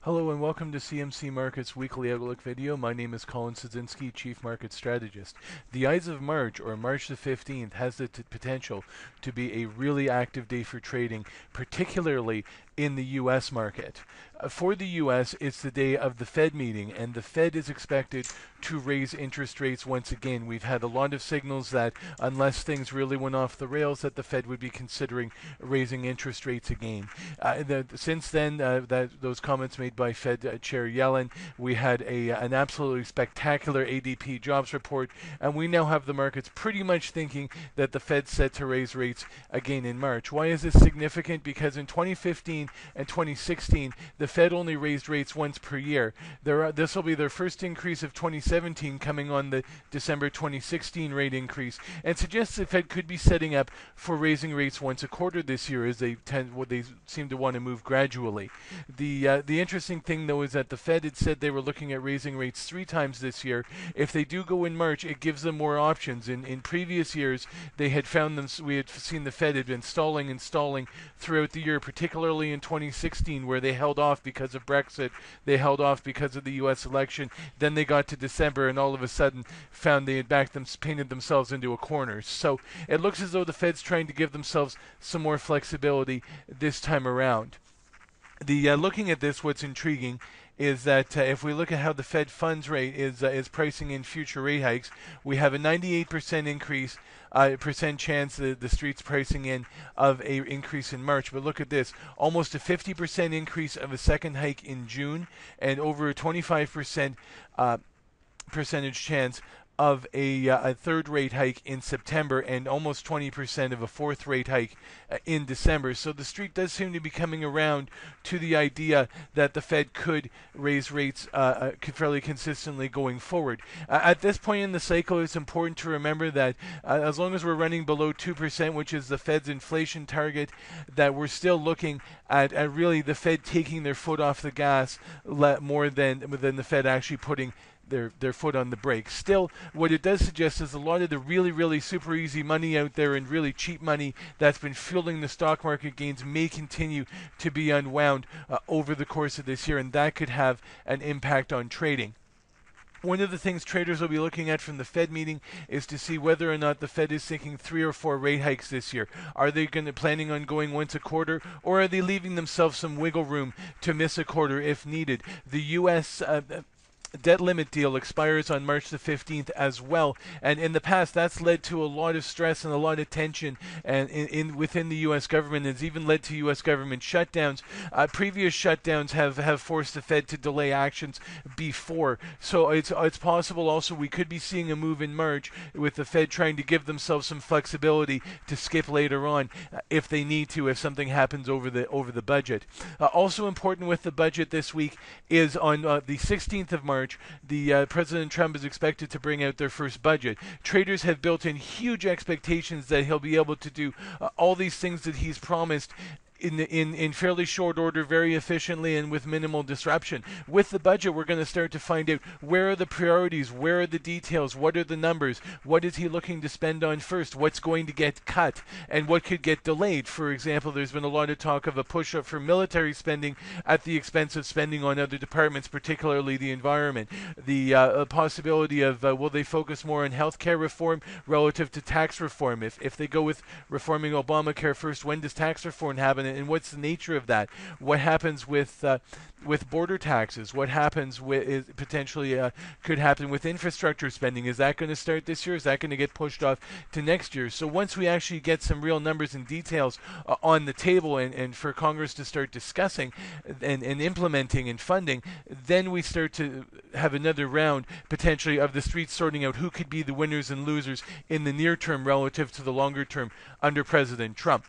Hello and welcome to CMC Markets Weekly Outlook video. My name is Colin Sadzinski, Chief Market Strategist. The Ides of March, or March the 15th, has the potential to be a really active day for trading, particularly in the U.S. market. For the U.S., it's the day of the Fed meeting, and the Fed is expected to raise interest rates once again. We've had a lot of signals that unless things really went off the rails, that the Fed would be considering raising interest rates again. Since then, those comments made by Fed Chair Yellen, we had an absolutely spectacular ADP jobs report, and we now have the markets pretty much thinking that the Fed's set to raise rates again in March. Why is this significant? Because in 2015 and 2016, the Fed only raised rates once per year. This will be their first increase of 2017, coming on the December 2016 rate increase, and suggests the Fed could be setting up for raising rates once a quarter this year, as they seem to want to move gradually. The interesting thing, though, is that the Fed had said they were looking at raising rates 3 times this year. If they do go in March, it gives them more options. In previous years, they had found them. We had seen the Fed had been stalling and stalling throughout the year, particularly in 2016, where they held off because of Brexit, they held off because of the U.S. election. Then they got to December, and all of a sudden found they had painted themselves into a corner. So it looks as though the Fed's trying to give themselves some more flexibility this time around. Looking at this, what's intriguing is that if we look at how the Fed funds rate is pricing in future rate hikes, we have a 98% increase, percent chance the street's pricing in of a increase in March. But look at this, almost a 50% increase of a second hike in June, and over a 25% percentage chance of a third rate hike in September, and almost 20% of a fourth rate hike in December. So the street does seem to be coming around to the idea that the Fed could raise rates fairly consistently going forward. At this point in the cycle, it's important to remember that as long as we're running below 2%, which is the Fed's inflation target, that we're still looking at really the Fed taking their foot off the gas more than the Fed actually putting their foot on the brake. Still, what it does suggest is a lot of the really super easy money out there and really cheap money that's been fueling the stock market gains may continue to be unwound over the course of this year, and that could have an impact on trading. One of the things traders will be looking at from the Fed meeting is to see whether or not the Fed is thinking 3 or 4 rate hikes this year. Are they planning on going once a quarter, or are they leaving themselves some wiggle room to miss a quarter if needed? The U.S. debt limit deal expires on March the 15th as well, and in the past that's led to a lot of stress and a lot of tension and within the U.S. government. It's even led to U.S. government shutdowns. Previous shutdowns have forced the Fed to delay actions before, so it's possible also we could be seeing a move in March with the Fed trying to give themselves some flexibility to skip later on if they need to, if something happens over the budget. Also important with the budget this week is on the 16th of March, President Trump is expected to bring out their first budget. Traders have built in huge expectations that he'll be able to do all these things that he's promised in fairly short order, very efficiently, and with minimal disruption. With the budget, we're going to start to find out where are the priorities, where are the details, what are the numbers, what is he looking to spend on first, what's going to get cut, and what could get delayed. For example, there's been a lot of talk of a push-up for military spending at the expense of spending on other departments, particularly the environment. The possibility of will they focus more on healthcare reform relative to tax reform? If they go with reforming Obamacare first, when does tax reform happen? And what's the nature of that? What happens with border taxes? What happens with potentially could happen with infrastructure spending? Is that going to start this year? Is that going to get pushed off to next year? So once we actually get some real numbers and details on the table, and for Congress to start discussing and implementing and funding, then we start to have another round potentially of the street sorting out who could be the winners and losers in the near term relative to the longer term under President Trump.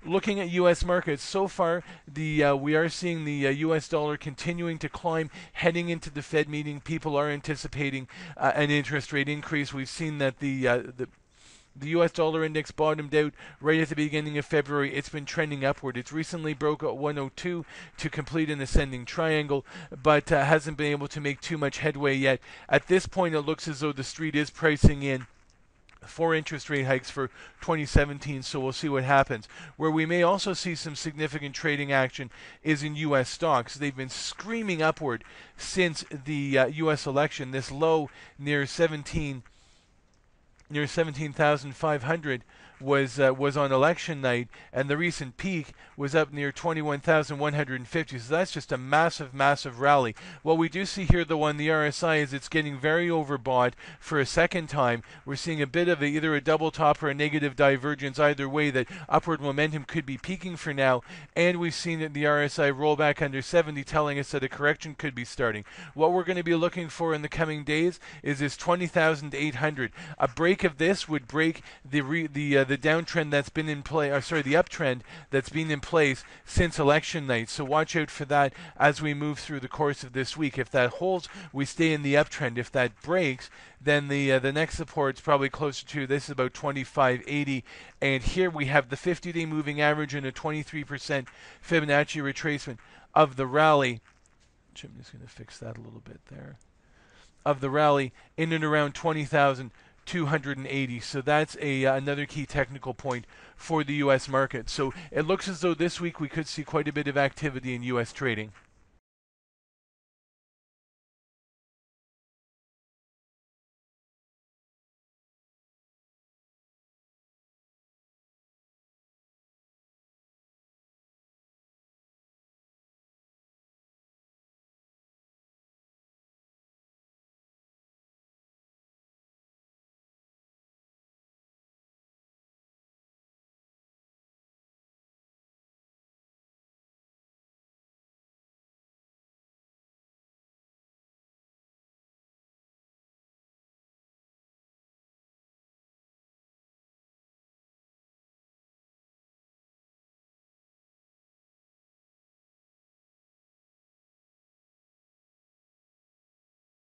Looking at U.S. markets, so far we are seeing the U.S. dollar continuing to climb heading into the Fed meeting. People are anticipating an interest rate increase. We've seen that the U.S. dollar index bottomed out right at the beginning of February. It's been trending upward. It's recently broke at 102 to complete an ascending triangle, but hasn't been able to make too much headway yet. At this point, it looks as though the street is pricing in 4 interest rate hikes for 2017, so we'll see what happens. Where we may also see some significant trading action is in U.S. stocks. They've been screaming upward since the U.S. election. This low near 17,500 was on election night, and the recent peak was up near 21,150. So that's just a massive rally. What we do see here, though, on the RSI is it's getting very overbought for a second time. We're seeing a bit of either a double top or a negative divergence. Either way, that upward momentum could be peaking for now, and we've seen that the RSI roll back under 70, telling us that a correction could be starting. What we're going to be looking for in the coming days is this 20,800. A break of this would break the downtrend that's been in play, the uptrend that's been in place since election night. So watch out for that as we move through the course of this week. If that holds, we stay in the uptrend. If that breaks, then the next support is probably closer to, this is about 25.80, and here we have the 50-day moving average and a 23% Fibonacci retracement of the rally. I'm just going to fix that a little bit there. Of the rally in and around 20,280. So that's another key technical point for the U.S. market. So it looks as though this week we could see quite a bit of activity in U.S. trading.